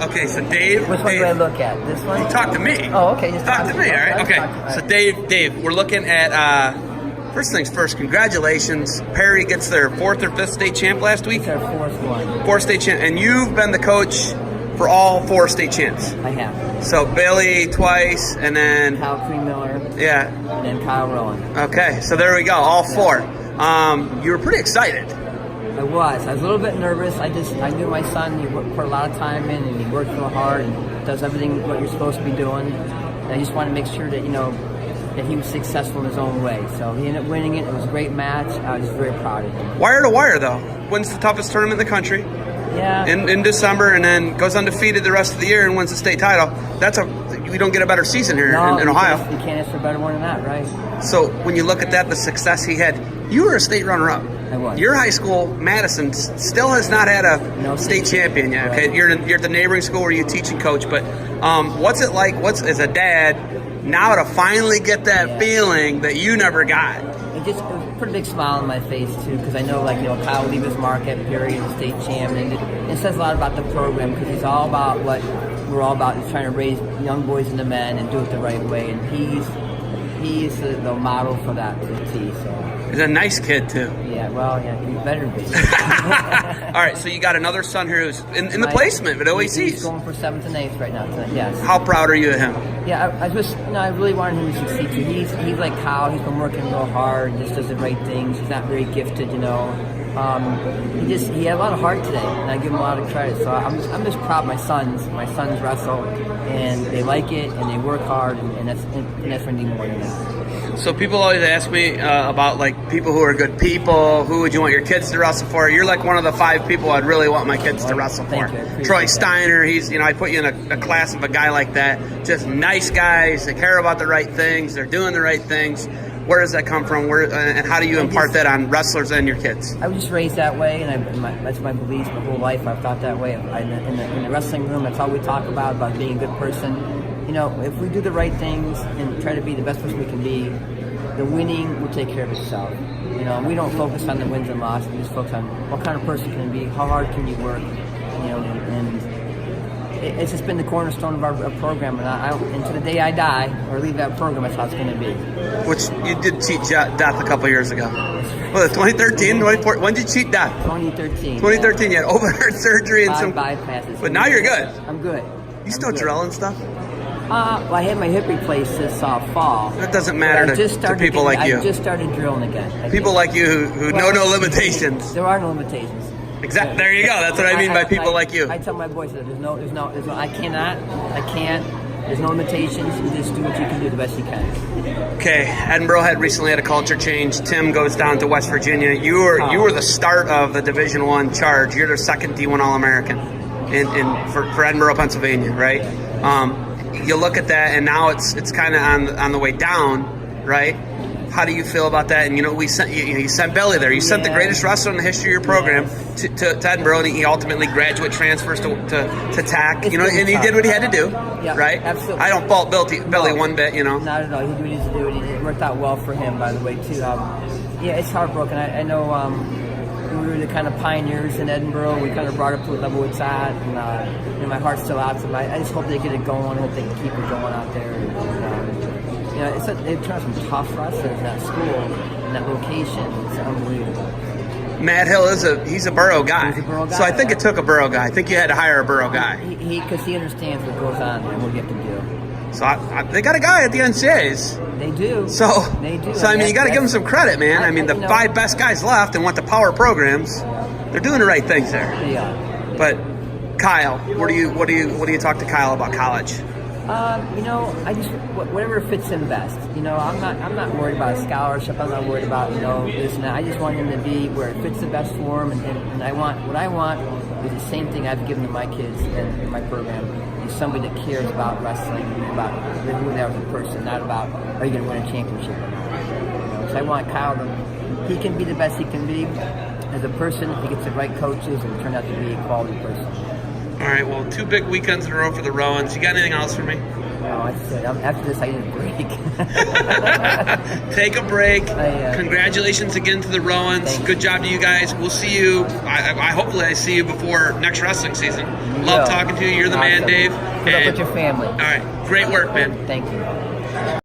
Okay, so Dave. Which one do I look at? This one? Talk to me. Oh, okay. Just Talk to me, all right? Okay. So Dave, we're looking at first things first. Congratulations, Perry gets their 4th or 5th state champ last week. It's our 4th one. 4th state champ, and you've been the coach for all 4 state champs. I have. So Billy twice, and then Kyle Miller. Yeah. And then Kyle Rowan. Okay, so there we go, all 4. You were pretty excited. I was a little bit nervous. I knew my son. He put a lot of time in, and he worked real hard and does everything what you're supposed to be doing. And I just wanted to make sure that that he was successful in his own way. So he ended up winning it. It was a great match. I was very proud of him. Wire to wire, though, wins the toughest tournament in the country. Yeah. In December, and then goes undefeated the rest of the year and wins the state title. We don't get a better season here in Ohio. You can't ask for a better one than that, right? So when you look at that, the success he had, you were a state runner-up. I was. Your high school, Madison, still has not had a state champion yet. Okay, you're at the neighboring school where you teach and coach. But what's it like? As a dad now to finally get that feeling that you never got? It put a big smile on my face too, because I know Kyle will leave his mark at Perry as a state champ, and it says a lot about the program because he's all about what we're all about, is trying to raise young boys into men and do it the right way, and he's the model for that to the T. So. He's a nice kid too. Yeah, well, he better be. All right, so you got another son here who's in the placement at OACs. He's going for 7th and 8th right now. Yes. How proud are you of him? Yeah, I really wanted him to succeed too. He's like Kyle. He's been working real hard. Just does the right things. He's not very gifted, He had a lot of heart today, and I give him a lot of credit. So I'm just proud of my sons. My sons wrestle, and they like it, and they work hard, and that's really more than that. So people always ask me about people who are good people. Who would you want your kids to wrestle for? You're like one of the 5 people I'd really want my kids to wrestle for. Troy Steiner, I put you in a class of a guy like that. Just nice guys. They care about the right things. They're doing the right things. Where does that come from? And how do you impart that on wrestlers and your kids? I was just raised that way, and that's my belief. My whole life I've thought that way. In the wrestling room, that's all we talk about being a good person. If we do the right things and try to be the best person we can be, the winning will take care of itself. We don't focus on the wins and losses. We just focus on what kind of person can you be, how hard can you work, and it's just been the cornerstone of our program. And to the day I die or leave that program, that's how it's going to be. Which you did cheat death a couple years ago. Was it 2013, 2014? When did you cheat death? 2013. 2013, you had open heart surgery and some bypasses. But now you're good. I'm good. You still drill and stuff? Well, I had my hip replaced this fall. That doesn't matter to people like you. I just started drilling again. People like you who know no limitations. There are no limitations. Exactly. There you go. That's what I mean by people like you. I tell my boys that there's no, I can't. There's no limitations. You just do what you can do the best you can. Okay, Edinburgh had recently had a culture change. Tim goes down to West Virginia. You were the start of the Division I charge. You're the second D1 All-American for Edinburgh, Pennsylvania, right? You look at that, and now it's kind of on the way down, right? How do you feel about that? And we sent you sent Belly there. You sent the greatest wrestler in the history of your program to Edinburgh, and he ultimately graduate transfers to TAC. And he did what he had to do, right? Absolutely. I don't fault Belly one bit. Not at all. He did what he needs to do, and it worked out well for him, by the way, too. It's heartbroken. I know we were the kind of pioneers in Edinburgh. We kind of brought up to a level it's at, and my heart's still out to them. I just hope they get it going. I hope they can keep it going out there. They've turned some tough wrestlers in that school, in that location. It's unbelievable. Matt Hill he's a Borough guy. He's a Borough guy. So I think it took a Borough guy. I think you had to hire a Borough guy. Because he understands what goes on and what you have to do. So they got a guy at the NCAAs. They do. They do. So you got to give them some credit, man. The 5 best guys left and went to power programs. They're doing the right things there. They are. But Kyle, what do you talk to Kyle about college? I just whatever fits him best. I'm not worried about a scholarship. I'm not worried about this and that. I just want him to be where it fits the best for him. And what I want is the same thing I've given to my kids in my program. Is somebody that cares about wrestling, about who they are as a person, not about are you going to win a championship or not. So I want Kyle he can be the best he can be as a person if he gets the right coaches and turn out to be a quality person. All right, well, 2 big weekends in a row for the Rowans. You got anything else for me? I said, after this, I need a break. Take a break. I, Congratulations again to the Rowans. Thank Good job to you guys. We'll see you. Hopefully I see you before next wrestling season. Love talking to you. You're the man, Awesome. Dave. Good luck with your family. All right. Great work, man. Thank you.